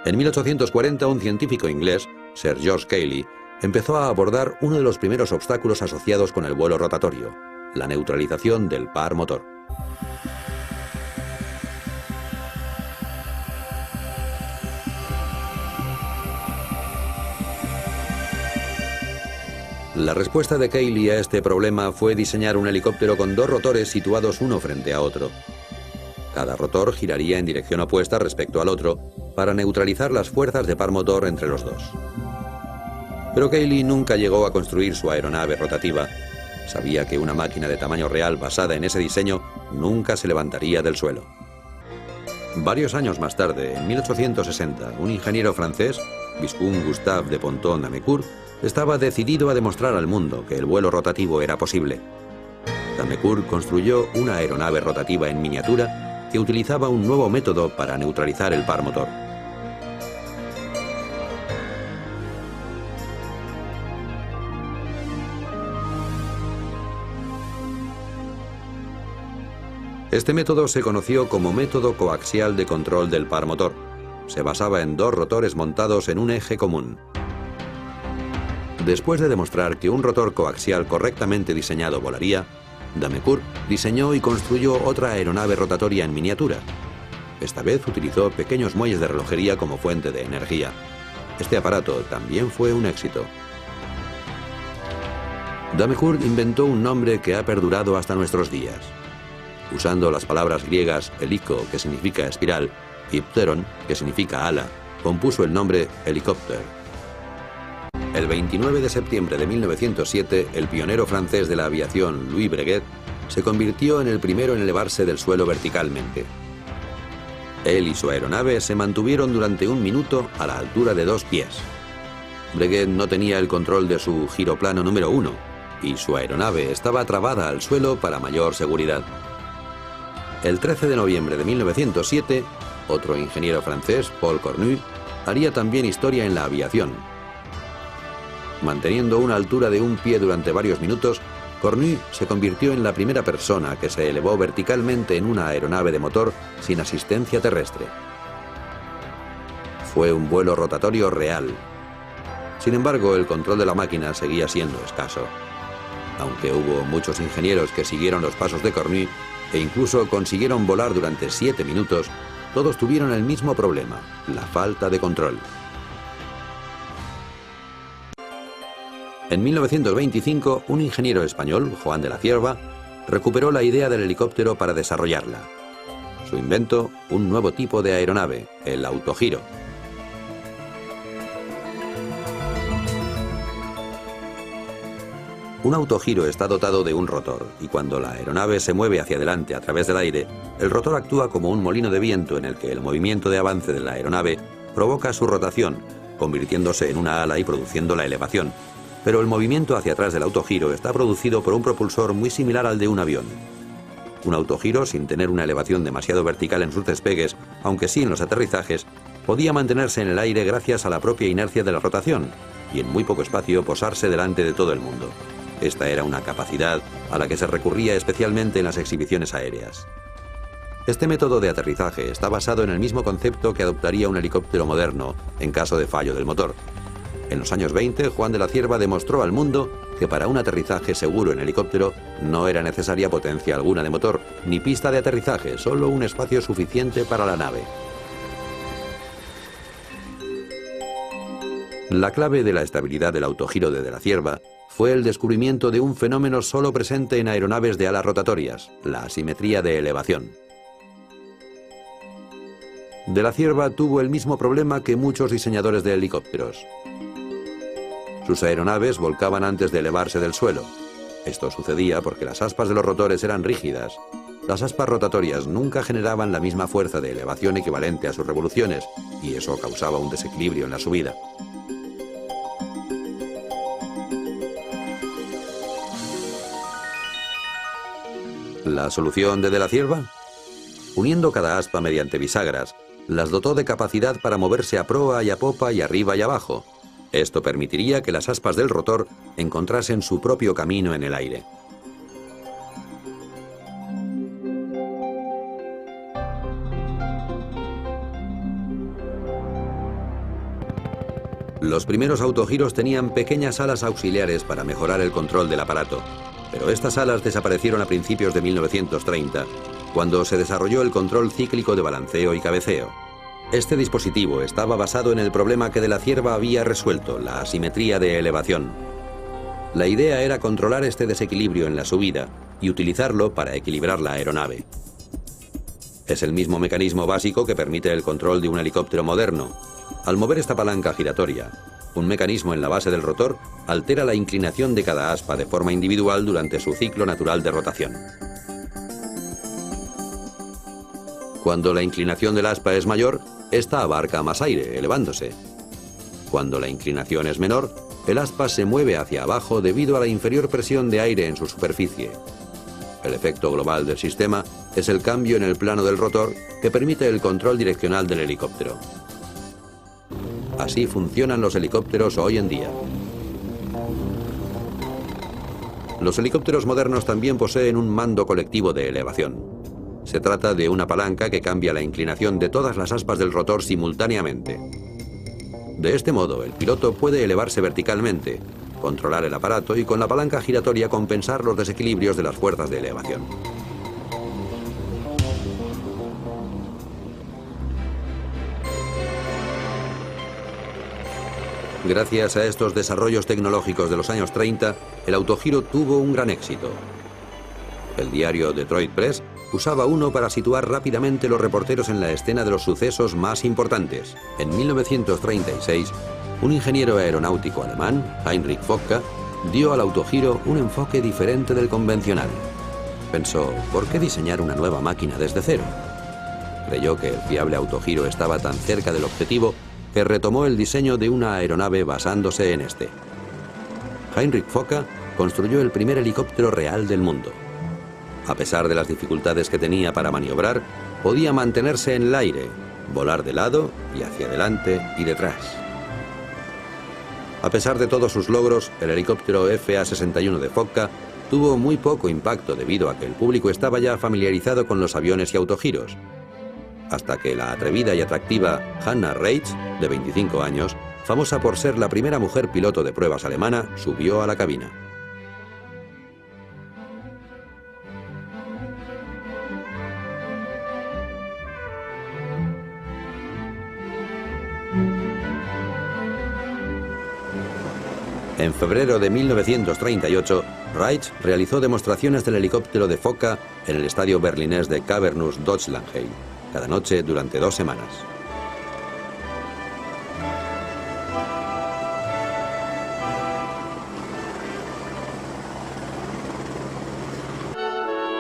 En 1840, un científico inglés, Sir George Cayley, empezó a abordar uno de los primeros obstáculos asociados con el vuelo rotatorio, la neutralización del par motor. La respuesta de Cayley a este problema fue diseñar un helicóptero con dos rotores situados uno frente a otro. Cada rotor giraría en dirección opuesta respecto al otro para neutralizar las fuerzas de par motor entre los dos. Pero Cayley nunca llegó a construir su aeronave rotativa. Sabía que una máquina de tamaño real basada en ese diseño nunca se levantaría del suelo. Varios años más tarde, en 1860, un ingeniero francés, Viscount Gustave de Ponton-d'Amécourt, estaba decidido a demostrar al mundo que el vuelo rotativo era posible. D'Amécourt construyó una aeronave rotativa en miniatura que utilizaba un nuevo método para neutralizar el par motor. Este método se conoció como método coaxial de control del par motor. Se basaba en dos rotores montados en un eje común. Después de demostrar que un rotor coaxial correctamente diseñado volaría, D'Amécourt diseñó y construyó otra aeronave rotatoria en miniatura. Esta vez utilizó pequeños muelles de relojería como fuente de energía. Este aparato también fue un éxito. D'Amécourt inventó un nombre que ha perdurado hasta nuestros días. Usando las palabras griegas heliko, que significa espiral, y pteron, que significa ala, compuso el nombre helicóptero. El 29 de septiembre de 1907, el pionero francés de la aviación, Louis Breguet, se convirtió en el primero en elevarse del suelo verticalmente. Él y su aeronave se mantuvieron durante 1 minuto a la altura de 2 pies. Breguet no tenía el control de su giroplano número 1 y su aeronave estaba trabada al suelo para mayor seguridad. El 13 de noviembre de 1907, otro ingeniero francés, Paul Cornu, haría también historia en la aviación. Manteniendo una altura de 1 pie durante varios minutos, Cornu se convirtió en la primera persona que se elevó verticalmente en una aeronave de motor sin asistencia terrestre. Fue un vuelo rotatorio real. Sin embargo, el control de la máquina seguía siendo escaso. Aunque hubo muchos ingenieros que siguieron los pasos de Cornu e incluso consiguieron volar durante 7 minutos, todos tuvieron el mismo problema, la falta de control. En 1925, un ingeniero español, Juan de la Cierva, recuperó la idea del helicóptero para desarrollarla. Su invento, un nuevo tipo de aeronave, el autogiro. Un autogiro está dotado de un rotor, y cuando la aeronave se mueve hacia adelante a través del aire, el rotor actúa como un molino de viento en el que el movimiento de avance de la aeronave provoca su rotación, convirtiéndose en una ala y produciendo la elevación. Pero el movimiento hacia atrás del autogiro está producido por un propulsor muy similar al de un avión. Un autogiro, sin tener una elevación demasiado vertical en sus despegues, aunque sí en los aterrizajes, podía mantenerse en el aire gracias a la propia inercia de la rotación, y en muy poco espacio posarse delante de todo el mundo. Esta era una capacidad a la que se recurría especialmente en las exhibiciones aéreas. Este método de aterrizaje está basado en el mismo concepto que adoptaría un helicóptero moderno en caso de fallo del motor. En los años 20, Juan de la Cierva demostró al mundo que para un aterrizaje seguro en helicóptero no era necesaria potencia alguna de motor, ni pista de aterrizaje, solo un espacio suficiente para la nave. La clave de la estabilidad del autogiro de la Cierva fue el descubrimiento de un fenómeno solo presente en aeronaves de alas rotatorias, la asimetría de elevación. De la Cierva tuvo el mismo problema que muchos diseñadores de helicópteros. Sus aeronaves volcaban antes de elevarse del suelo. Esto sucedía porque las aspas de los rotores eran rígidas. Las aspas rotatorias nunca generaban la misma fuerza de elevación equivalente a sus revoluciones, y eso causaba un desequilibrio en la subida. ¿La solución de la Cierva? Uniendo cada aspa mediante bisagras, las dotó de capacidad para moverse a proa y a popa y arriba y abajo. Esto permitiría que las aspas del rotor encontrasen su propio camino en el aire. Los primeros autogiros tenían pequeñas alas auxiliares para mejorar el control del aparato, pero estas alas desaparecieron a principios de 1930, cuando se desarrolló el control cíclico de balanceo y cabeceo. Este dispositivo estaba basado en el problema que de la Cierva había resuelto, la asimetría de elevación. La idea era controlar este desequilibrio en la subida y utilizarlo para equilibrar la aeronave. Es el mismo mecanismo básico que permite el control de un helicóptero moderno. Al mover esta palanca giratoria, un mecanismo en la base del rotor altera la inclinación de cada aspa de forma individual durante su ciclo natural de rotación. Cuando la inclinación del aspa es mayor, esta abarca más aire, elevándose. Cuando la inclinación es menor, el aspa se mueve hacia abajo debido a la inferior presión de aire en su superficie. El efecto global del sistema es el cambio en el plano del rotor que permite el control direccional del helicóptero. Así funcionan los helicópteros hoy en día. Los helicópteros modernos también poseen un mando colectivo de elevación. Se trata de una palanca que cambia la inclinación de todas las aspas del rotor simultáneamente. De este modo, el piloto puede elevarse verticalmente, controlar el aparato y con la palanca giratoria compensar los desequilibrios de las fuerzas de elevación. Gracias a estos desarrollos tecnológicos de los años 30, el autogiro tuvo un gran éxito. El diario Detroit Press usaba uno para situar rápidamente los reporteros en la escena de los sucesos más importantes. En 1936, un ingeniero aeronáutico alemán, Heinrich Focke, dio al autogiro un enfoque diferente del convencional. Pensó, ¿por qué diseñar una nueva máquina desde cero? Creyó que el fiable autogiro estaba tan cerca del objetivo que retomó el diseño de una aeronave basándose en este. Heinrich Focke construyó el primer helicóptero real del mundo. A pesar de las dificultades que tenía para maniobrar, podía mantenerse en el aire, volar de lado y hacia adelante y detrás. A pesar de todos sus logros, el helicóptero FA-61 de Focke tuvo muy poco impacto debido a que el público estaba ya familiarizado con los aviones y autogiros, hasta que la atrevida y atractiva Hannah Reitz, de 25 años, famosa por ser la primera mujer piloto de pruebas alemana, subió a la cabina. En febrero de 1938, Reitz realizó demostraciones del helicóptero de Focke en el estadio berlinés de Cavernous Deutschlandheim, cada noche durante 2 semanas.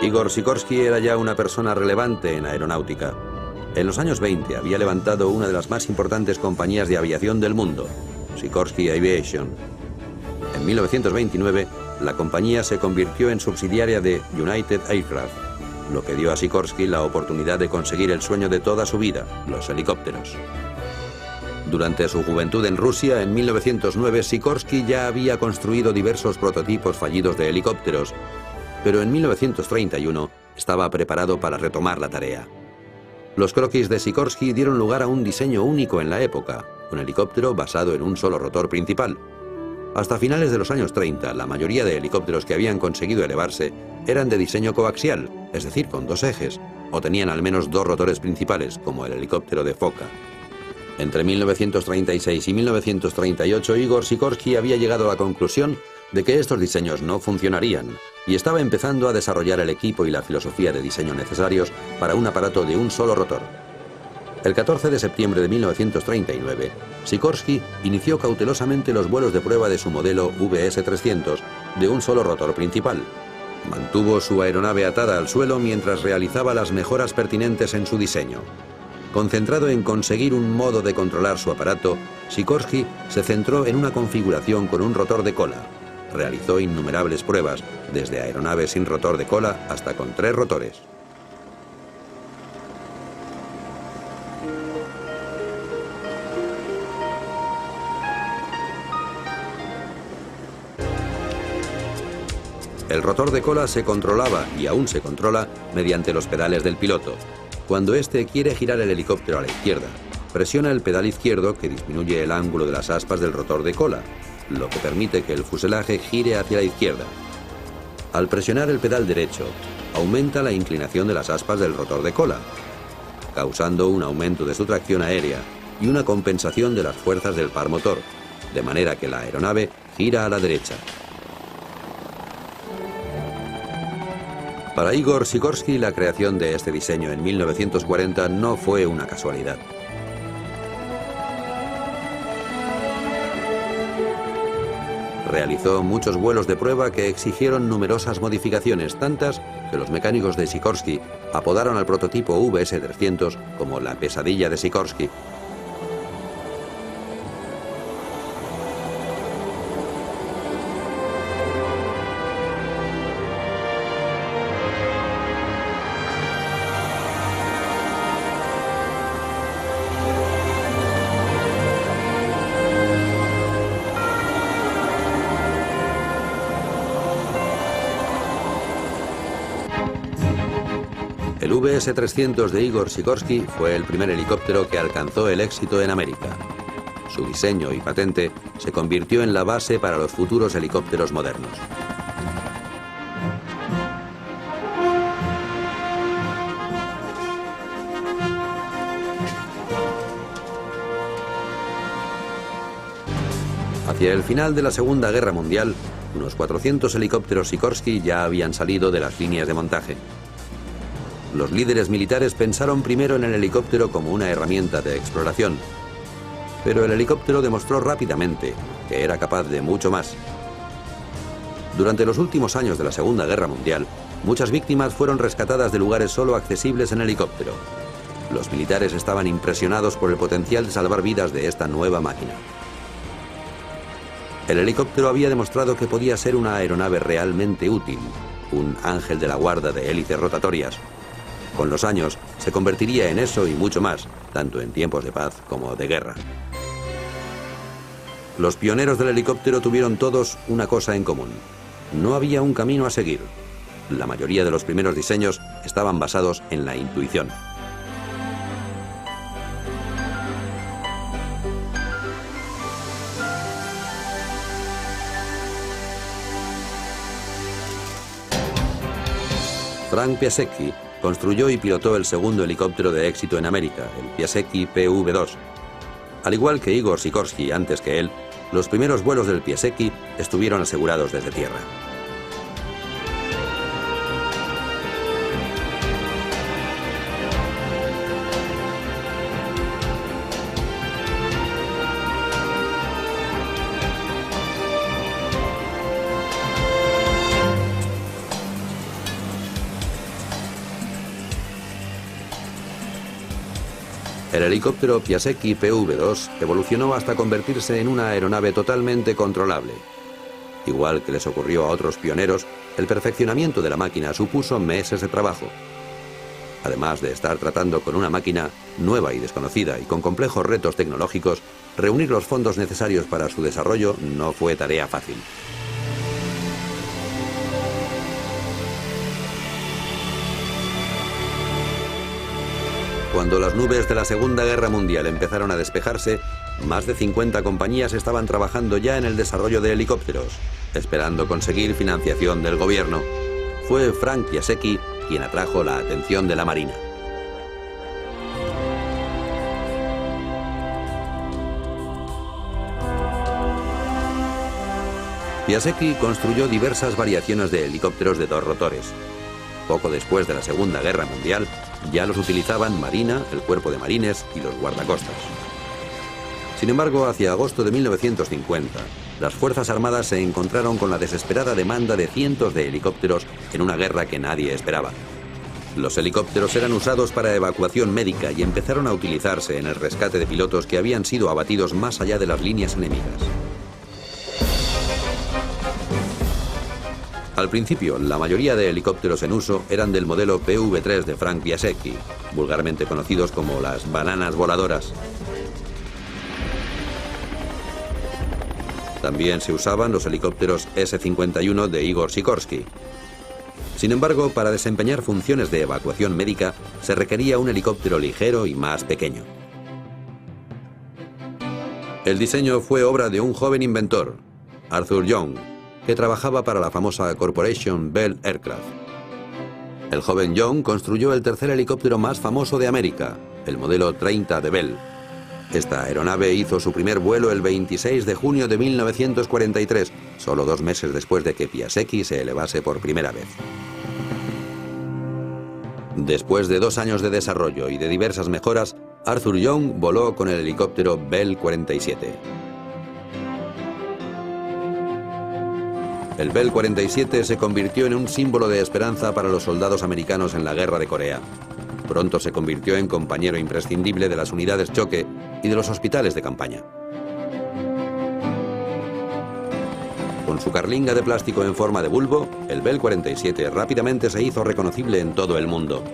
Igor Sikorsky era ya una persona relevante en aeronáutica. En los años 20 había levantado una de las más importantes compañías de aviación del mundo, Sikorsky Aviation. En 1929, la compañía se convirtió en subsidiaria de United Aircraft, lo que dio a Sikorsky la oportunidad de conseguir el sueño de toda su vida, los helicópteros. Durante su juventud en Rusia, en 1909, Sikorsky ya había construido diversos prototipos fallidos de helicópteros, pero en 1931 estaba preparado para retomar la tarea. Los croquis de Sikorsky dieron lugar a un diseño único en la época, un helicóptero basado en un solo rotor principal. Hasta finales de los años 30, la mayoría de helicópteros que habían conseguido elevarse eran de diseño coaxial, es decir, con 2 ejes, o tenían al menos 2 rotores principales, como el helicóptero de Focke. Entre 1936 y 1938, Igor Sikorsky había llegado a la conclusión de que estos diseños no funcionarían y estaba empezando a desarrollar el equipo y la filosofía de diseño necesarios para un aparato de un solo rotor. El 14 de septiembre de 1939, Sikorsky inició cautelosamente los vuelos de prueba de su modelo VS-300 de un solo rotor principal. Mantuvo su aeronave atada al suelo mientras realizaba las mejoras pertinentes en su diseño. Concentrado en conseguir un modo de controlar su aparato, Sikorsky se centró en una configuración con un rotor de cola. Realizó innumerables pruebas, desde aeronaves sin rotor de cola hasta con 3 rotores. El rotor de cola se controlaba, y aún se controla, mediante los pedales del piloto, cuando éste quiere girar el helicóptero a la izquierda, presiona el pedal izquierdo, que disminuye el ángulo de las aspas del rotor de cola, lo que permite que el fuselaje gire hacia la izquierda. Al presionar el pedal derecho, aumenta la inclinación de las aspas del rotor de cola, causando un aumento de su tracción aérea y una compensación de las fuerzas del par motor, de manera que la aeronave gira a la derecha. Para Igor Sikorsky, la creación de este diseño en 1940 no fue una casualidad. Realizó muchos vuelos de prueba que exigieron numerosas modificaciones, tantas que los mecánicos de Sikorsky apodaron al prototipo VS-300 como la pesadilla de Sikorsky. El VS-300 de Igor Sikorsky fue el primer helicóptero que alcanzó el éxito en América. Su diseño y patente se convirtió en la base para los futuros helicópteros modernos. Hacia el final de la Segunda Guerra Mundial, unos 400 helicópteros Sikorsky ya habían salido de las líneas de montaje. Los líderes militares pensaron primero en el helicóptero como una herramienta de exploración, pero el helicóptero demostró rápidamente que era capaz de mucho más. Durante los últimos años de la Segunda Guerra Mundial, muchas víctimas fueron rescatadas de lugares solo accesibles en helicóptero. Los militares estaban impresionados por el potencial de salvar vidas de esta nueva máquina. El helicóptero había demostrado que podía ser una aeronave realmente útil, un ángel de la guarda de hélices rotatorias. Con los años, se convertiría en eso y mucho más, tanto en tiempos de paz como de guerra. Los pioneros del helicóptero tuvieron todos una cosa en común. No había un camino a seguir. La mayoría de los primeros diseños estaban basados en la intuición. Frank Piasecki construyó y pilotó el segundo helicóptero de éxito en América, el Piasecki PV-2. Al igual que Igor Sikorsky antes que él, los primeros vuelos del Piasecki estuvieron asegurados desde tierra. El helicóptero Piasecki PV-2 evolucionó hasta convertirse en una aeronave totalmente controlable. Igual que les ocurrió a otros pioneros, el perfeccionamiento de la máquina supuso meses de trabajo. Además de estar tratando con una máquina nueva y desconocida y con complejos retos tecnológicos, reunir los fondos necesarios para su desarrollo no fue tarea fácil. Cuando las nubes de la Segunda Guerra Mundial empezaron a despejarse, más de 50 compañías estaban trabajando ya en el desarrollo de helicópteros, esperando conseguir financiación del gobierno. Fue Frank Piasecki quien atrajo la atención de la Marina. Piasecki construyó diversas variaciones de helicópteros de 2 rotores. Poco después de la Segunda Guerra Mundial, ya los utilizaban Marina, el Cuerpo de Marines y los guardacostas. Sin embargo, hacia agosto de 1950, las Fuerzas Armadas se encontraron con la desesperada demanda de cientos de helicópteros en una guerra que nadie esperaba. Los helicópteros eran usados para evacuación médica y empezaron a utilizarse en el rescate de pilotos que habían sido abatidos más allá de las líneas enemigas. Al principio, la mayoría de helicópteros en uso eran del modelo PV-3 de Frank Piasecki, vulgarmente conocidos como las bananas voladoras. También se usaban los helicópteros S-51 de Igor Sikorsky. Sin embargo, para desempeñar funciones de evacuación médica, se requería un helicóptero ligero y más pequeño. El diseño fue obra de un joven inventor, Arthur Young, que trabajaba para la famosa Corporation Bell Aircraft. El joven Young construyó el tercer helicóptero más famoso de América, el modelo 30 de Bell. Esta aeronave hizo su primer vuelo el 26 de junio de 1943, solo 2 meses después de que Piasecki se elevase por primera vez. Después de 2 años de desarrollo y de diversas mejoras, Arthur Young voló con el helicóptero Bell 47. El Bell 47 se convirtió en un símbolo de esperanza para los soldados americanos en la Guerra de Corea. Pronto se convirtió en compañero imprescindible de las unidades choque y de los hospitales de campaña. Con su carlinga de plástico en forma de bulbo, el Bell 47 rápidamente se hizo reconocible en todo el mundo.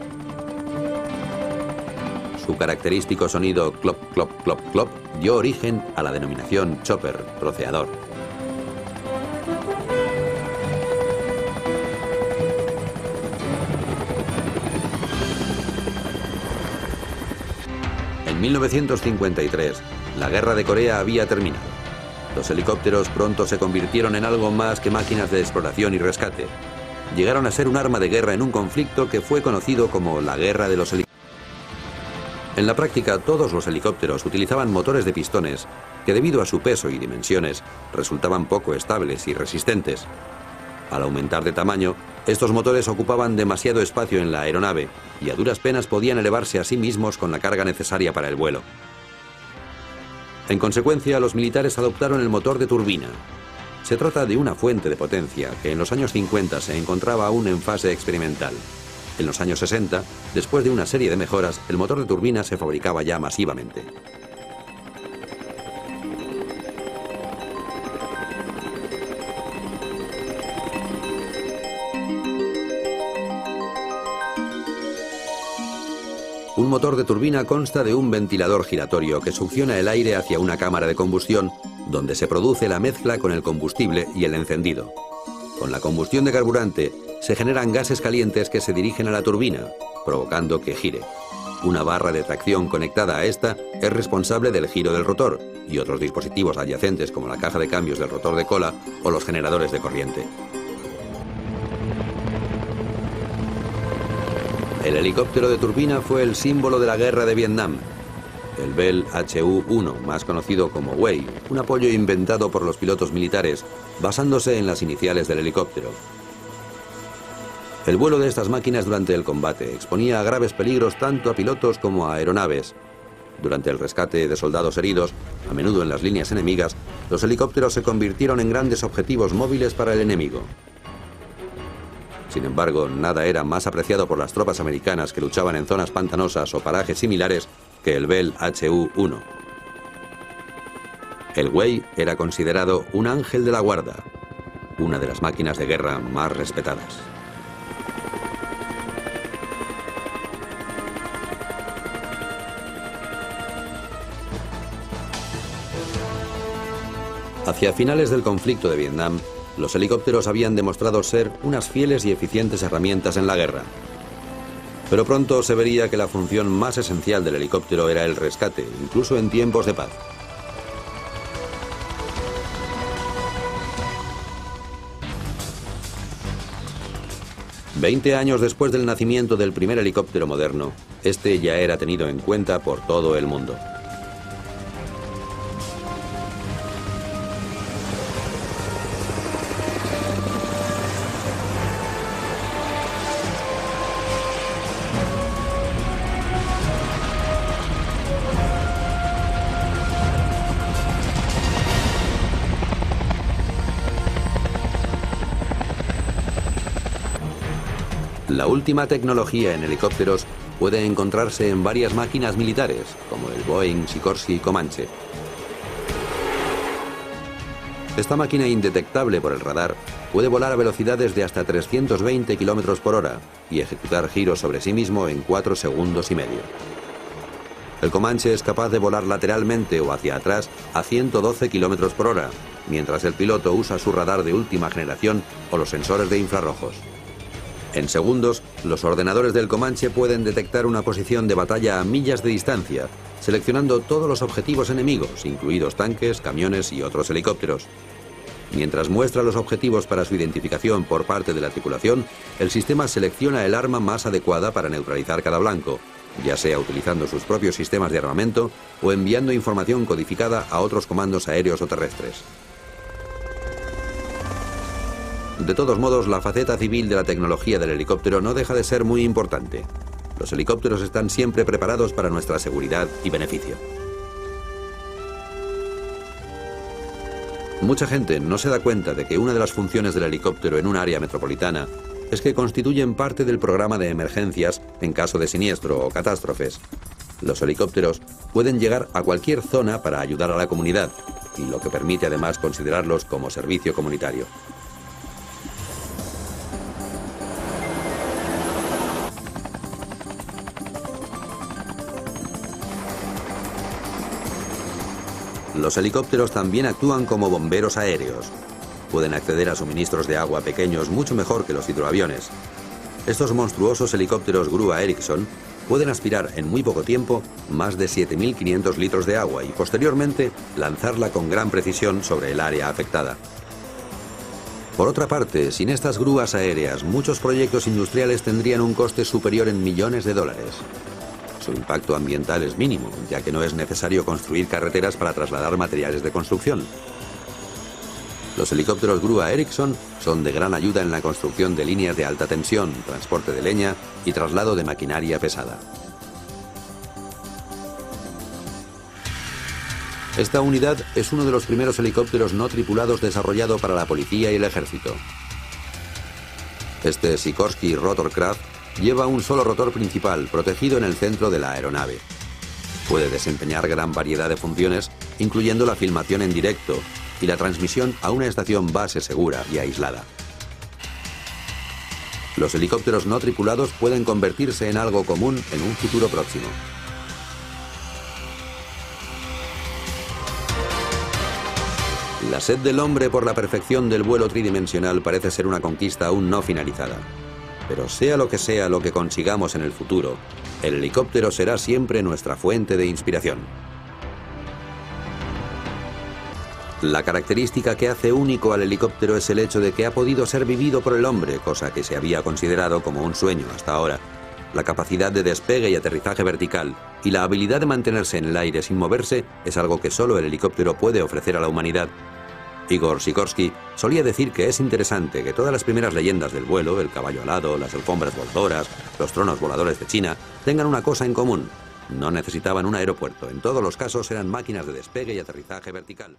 Su característico sonido clop, clop, clop, clop dio origen a la denominación chopper, troceador. En 1953, la Guerra de Corea había terminado. Los helicópteros pronto se convirtieron en algo más que máquinas de exploración y rescate. Llegaron a ser un arma de guerra en un conflicto que fue conocido como la Guerra de los Helicópteros. En la práctica, todos los helicópteros utilizaban motores de pistones que, debido a su peso y dimensiones, resultaban poco estables y resistentes. Al aumentar de tamaño, estos motores ocupaban demasiado espacio en la aeronave y a duras penas podían elevarse a sí mismos con la carga necesaria para el vuelo. En consecuencia, los militares adoptaron el motor de turbina. Se trata de una fuente de potencia que en los años 50 se encontraba aún en fase experimental. En los años 60, después de una serie de mejoras, el motor de turbina se fabricaba ya masivamente. Un motor de turbina consta de un ventilador giratorio que succiona el aire hacia una cámara de combustión, donde se produce la mezcla con el combustible y el encendido. Con la combustión de carburante, se generan gases calientes que se dirigen a la turbina, provocando que gire. Una barra de tracción conectada a esta es responsable del giro del rotor, y otros dispositivos adyacentes como la caja de cambios del rotor de cola o los generadores de corriente. El helicóptero de turbina fue el símbolo de la guerra de Vietnam. El Bell HU-1, más conocido como Huey, un apoyo inventado por los pilotos militares, basándose en las iniciales del helicóptero. El vuelo de estas máquinas durante el combate exponía a graves peligros tanto a pilotos como a aeronaves. Durante el rescate de soldados heridos, a menudo en las líneas enemigas, los helicópteros se convirtieron en grandes objetivos móviles para el enemigo. Sin embargo, nada era más apreciado por las tropas americanas que luchaban en zonas pantanosas o parajes similares que el Bell HU-1. El Huey era considerado un ángel de la guarda, una de las máquinas de guerra más respetadas. Hacia finales del conflicto de Vietnam, los helicópteros habían demostrado ser unas fieles y eficientes herramientas en la guerra. Pero pronto se vería que la función más esencial del helicóptero era el rescate, incluso en tiempos de paz. Veinte años después del nacimiento del primer helicóptero moderno, este ya era tenido en cuenta por todo el mundo. La última tecnología en helicópteros puede encontrarse en varias máquinas militares, como el Boeing Sikorsky Comanche. Esta máquina indetectable por el radar puede volar a velocidades de hasta 320 km por hora y ejecutar giros sobre sí mismo en 4 segundos y medio. El Comanche es capaz de volar lateralmente o hacia atrás a 112 km por hora, mientras el piloto usa su radar de última generación o los sensores de infrarrojos. En segundos, los ordenadores del Comanche pueden detectar una posición de batalla a millas de distancia seleccionando todos los objetivos enemigos, incluidos tanques, camiones y otros helicópteros. Mientras muestra los objetivos para su identificación por parte de la tripulación, el sistema selecciona el arma más adecuada para neutralizar cada blanco, ya sea utilizando sus propios sistemas de armamento o enviando información codificada a otros comandos aéreos o terrestres. De todos modos, la faceta civil de la tecnología del helicóptero no deja de ser muy importante. Los helicópteros están siempre preparados para nuestra seguridad y beneficio. Mucha gente no se da cuenta de que una de las funciones del helicóptero en un área metropolitana es que constituyen parte del programa de emergencias en caso de siniestro o catástrofes. Los helicópteros pueden llegar a cualquier zona para ayudar a la comunidad, y lo que permite además considerarlos como servicio comunitario. Los helicópteros también actúan como bomberos aéreos. Pueden acceder a suministros de agua pequeños mucho mejor que los hidroaviones. Estos monstruosos helicópteros grúa Ericsson pueden aspirar en muy poco tiempo más de 7.500 litros de agua y posteriormente lanzarla con gran precisión sobre el área afectada. Por otra parte, sin estas grúas aéreas, muchos proyectos industriales tendrían un coste superior en millones de dólares. Su impacto ambiental es mínimo, ya que no es necesario construir carreteras para trasladar materiales de construcción. Los helicópteros grúa Ericsson son de gran ayuda en la construcción de líneas de alta tensión, transporte de leña y traslado de maquinaria pesada. Esta unidad es uno de los primeros helicópteros no tripulados desarrollado para la policía y el ejército. Este Sikorsky Rotorcraft lleva un solo rotor principal protegido en el centro de la aeronave. Puede desempeñar gran variedad de funciones, incluyendo la filmación en directo y la transmisión a una estación base segura y aislada. Los helicópteros no tripulados pueden convertirse en algo común en un futuro próximo. La sed del hombre por la perfección del vuelo tridimensional parece ser una conquista aún no finalizada. Pero sea lo que consigamos en el futuro, el helicóptero será siempre nuestra fuente de inspiración. La característica que hace único al helicóptero es el hecho de que ha podido ser vivido por el hombre, cosa que se había considerado como un sueño hasta ahora. La capacidad de despegue y aterrizaje vertical y la habilidad de mantenerse en el aire sin moverse es algo que solo el helicóptero puede ofrecer a la humanidad. Igor Sikorsky solía decir que es interesante que todas las primeras leyendas del vuelo, el caballo alado, las alfombras voladoras, los tronos voladores de China, tengan una cosa en común: no necesitaban un aeropuerto. En todos los casos eran máquinas de despegue y aterrizaje vertical.